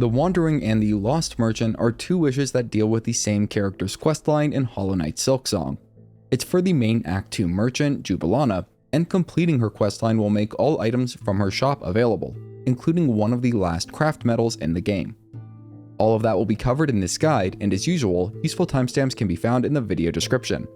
The Wandering and the Lost Merchant are two wishes that deal with the same character's questline in Hollow Knight Silksong. It's for the main Act 2 merchant, Jubilana, and completing her questline will make all items from her shop available, including one of the last Craftmetals in the game. All of that will be covered in this guide, and as usual, useful timestamps can be found in the video description.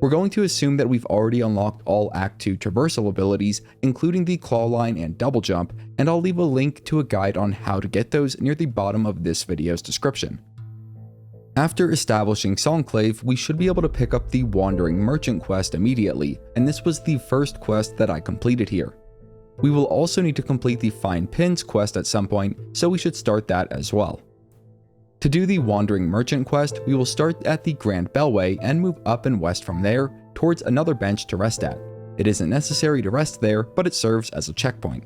We're going to assume that we've already unlocked all Act 2 Traversal abilities, including the Claw Line and Double Jump, and I'll leave a link to a guide on how to get those near the bottom of this video's description. After establishing Songclave, we should be able to pick up the Wandering Merchant quest immediately, and this was the first quest that I completed here. We will also need to complete the Find Pins quest at some point, so we should start that as well. To do the Wandering Merchant quest, we will start at the Grand Bellway and move up and west from there towards another bench to rest at. It isn't necessary to rest there, but it serves as a checkpoint.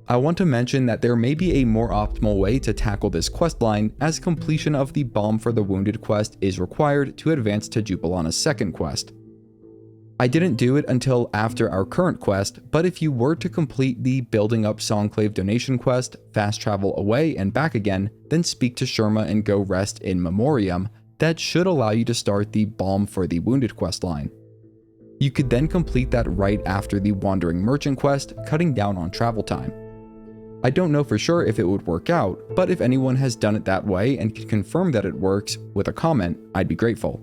I want to mention that there may be a more optimal way to tackle this questline, as completion of the Balm for the Wounded quest is required to advance to Jubilana's second quest. I didn't do it until after our current quest, but if you were to complete the Building Up Songclave donation quest, fast travel away and back again, then speak to Sherma and go rest in Memorium, that should allow you to start the Balm for the Wounded questline. You could then complete that right after the Wandering Merchant quest, cutting down on travel time. I don't know for sure if it would work out, but if anyone has done it that way and can confirm that it works with a comment, I'd be grateful.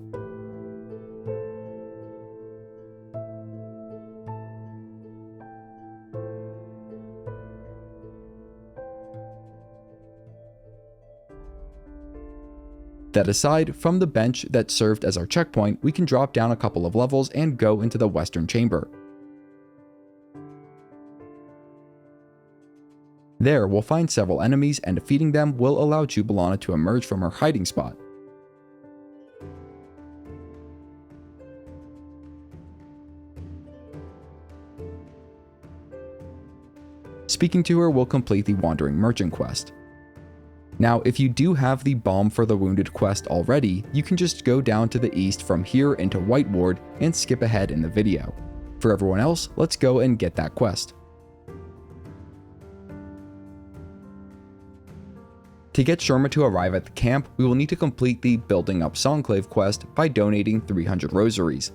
That aside, from the bench that served as our checkpoint, we can drop down a couple of levels and go into the Western Chamber. There, we'll find several enemies, and defeating them will allow Jubilana to emerge from her hiding spot. Speaking to her will complete the Wandering Merchant quest. Now, if you do have the Balm for the Wounded quest already, you can just go down to the east from here into Whiteward and skip ahead in the video. For everyone else, let's go and get that quest. To get Sherma to arrive at the camp, we will need to complete the Building Up Songclave quest by donating 300 rosaries.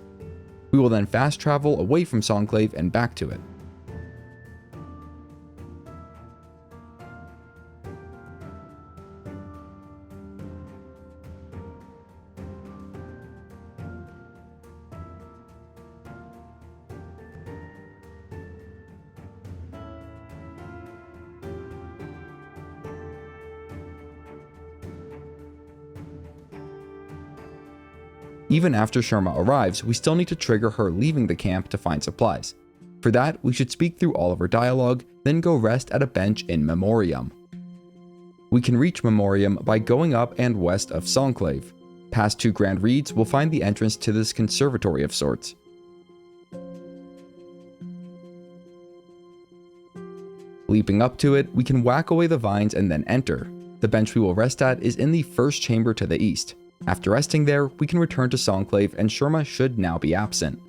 We will then fast travel away from Songclave and back to it. Even after Sherma arrives, we still need to trigger her leaving the camp to find supplies. For that, we should speak through all of her dialogue, then go rest at a bench in Memorium. We can reach Memorium by going up and west of Songclave. Past 2 Grand Reeds, we'll find the entrance to this conservatory of sorts. Leaping up to it, we can whack away the vines and then enter. The bench we will rest at is in the first chamber to the east. After resting there, we can return to Songclave and Sherma should now be absent.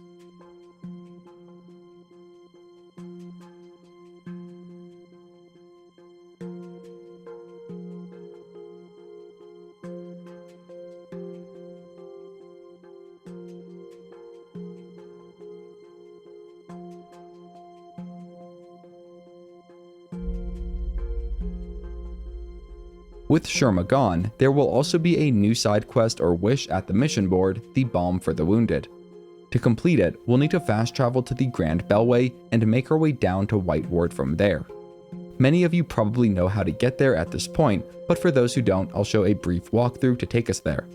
With Sherma gone, there will also be a new side quest or wish at the mission board, the Balm for the Wounded. To complete it, we'll need to fast travel to the Grand Bellway and make our way down to Whiteward from there. Many of you probably know how to get there at this point, but for those who don't, I'll show a brief walkthrough to take us there.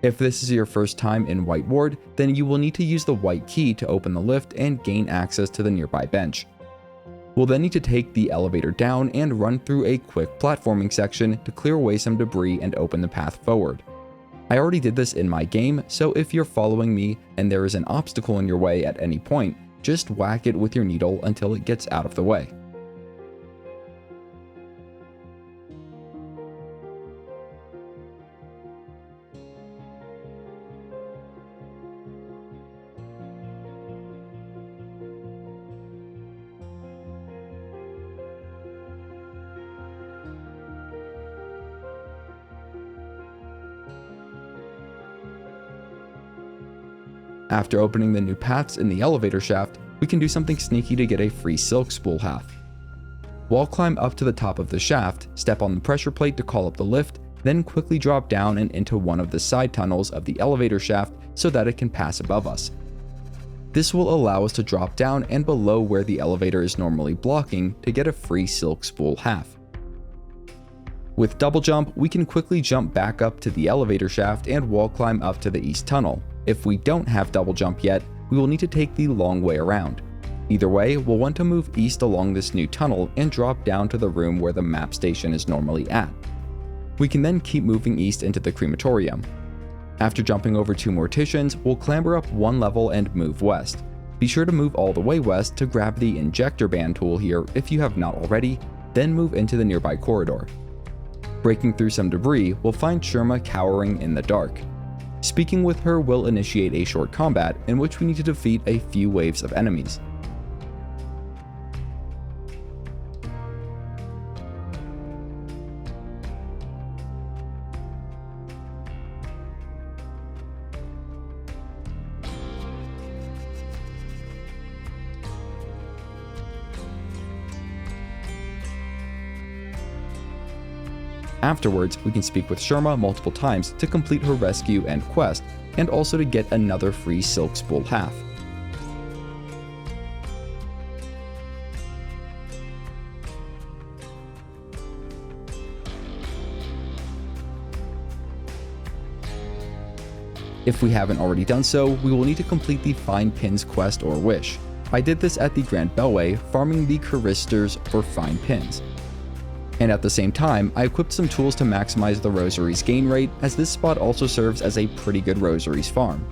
If this is your first time in Whiteward, then you will need to use the white key to open the lift and gain access to the nearby bench. We'll then need to take the elevator down and run through a quick platforming section to clear away some debris and open the path forward. I already did this in my game, so if you're following me and there is an obstacle in your way at any point, just whack it with your needle until it gets out of the way. After opening the new paths in the elevator shaft, we can do something sneaky to get a free silk spool half. Wall climb up to the top of the shaft, step on the pressure plate to call up the lift, then quickly drop down and into one of the side tunnels of the elevator shaft so that it can pass above us. This will allow us to drop down and below where the elevator is normally blocking to get a free silk spool half. With double jump, we can quickly jump back up to the elevator shaft and wall climb up to the east tunnel. If we don't have double jump yet, we will need to take the long way around. Either way, we'll want to move east along this new tunnel and drop down to the room where the map station is normally at. We can then keep moving east into the crematorium. After jumping over 2 morticians, we'll clamber up 1 level and move west. Be sure to move all the way west to grab the injector band tool here if you have not already, then move into the nearby corridor. Breaking through some debris, we'll find Sherma cowering in the dark. Speaking with her will initiate a short combat in which we need to defeat a few waves of enemies. Afterwards, we can speak with Sherma multiple times to complete her rescue and quest, and also to get another free silk spool half. If we haven't already done so, we will need to complete the Find Pins quest or wish. I did this at the Grand Bellway, farming the Charisters for Find Pins. And at the same time, I equipped some tools to maximize the rosary's gain rate, as this spot also serves as a pretty good rosaries farm.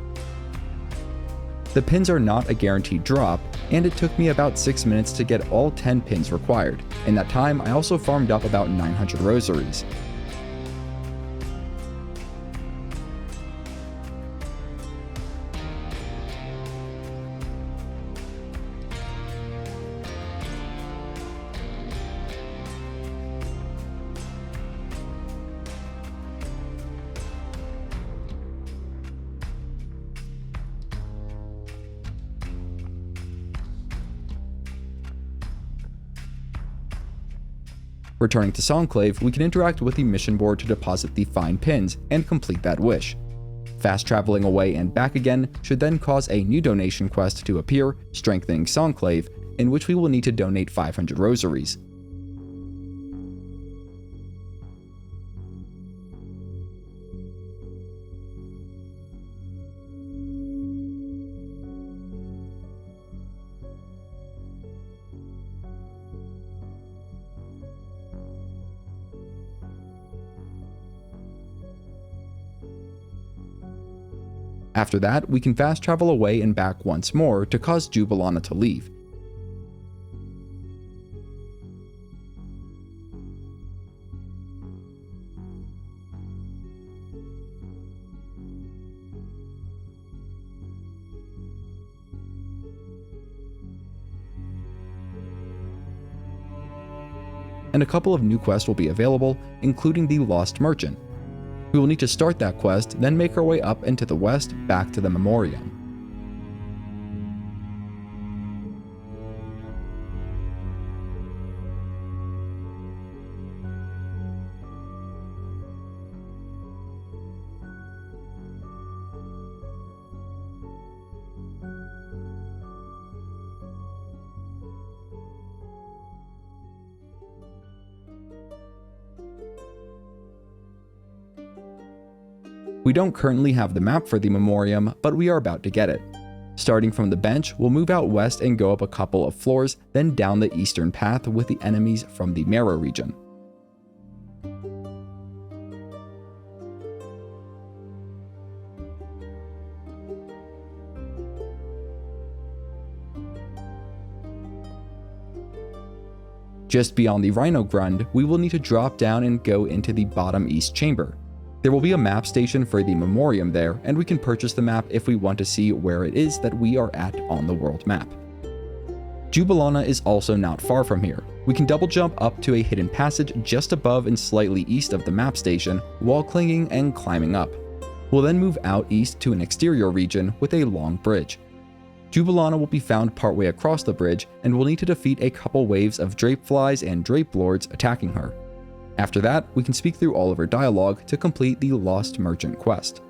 The pins are not a guaranteed drop, and it took me about 6 minutes to get all 10 pins required. In that time, I also farmed up about 900 rosaries. Returning to Songclave, we can interact with the mission board to deposit the Find Pins and complete that wish. Fast traveling away and back again should then cause a new donation quest to appear, strengthening Songclave, in which we will need to donate 500 rosaries. After that, we can fast travel away and back once more to cause Jubilana to leave. And a couple of new quests will be available, including the Lost Merchant. We will need to start that quest, then make our way up into the west back to the Memorium. We don't currently have the map for the Memorium, but we are about to get it. Starting from the bench, we'll move out west and go up a couple of floors, then down the eastern path with the enemies from the Marrow region. Just beyond the Rhino Grund, we will need to drop down and go into the bottom east chamber. There will be a map station for the Memorium there, and we can purchase the map if we want to see where it is that we are at on the world map. Jubilana is also not far from here. We can double jump up to a hidden passage just above and slightly east of the map station, wall clinging and climbing up. We'll then move out east to an exterior region with a long bridge. Jubilana will be found partway across the bridge, and we'll need to defeat a couple waves of Drapeflies and Drape Lords attacking her. After that, we can speak through all of her dialogue to complete the Lost Merchant quest.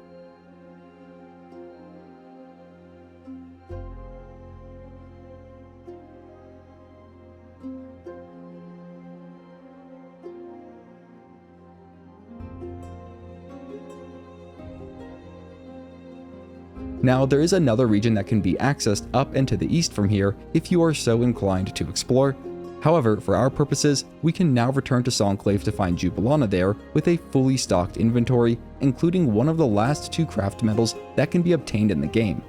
Now, there is another region that can be accessed up and to the east from here if you are so inclined to explore. However, for our purposes, we can now return to Songclave to find Jubilana there with a fully stocked inventory, including one of the last 2 Craftmetals that can be obtained in the game.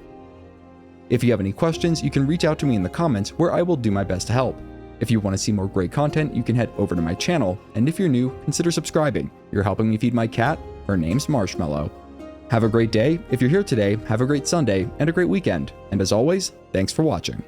If you have any questions, you can reach out to me in the comments where I will do my best to help. If you want to see more great content, you can head over to my channel, and if you're new, consider subscribing. You're helping me feed my cat. Her name's Marshmallow. Have a great day. If you're here today, have a great Sunday and a great weekend. And as always, thanks for watching.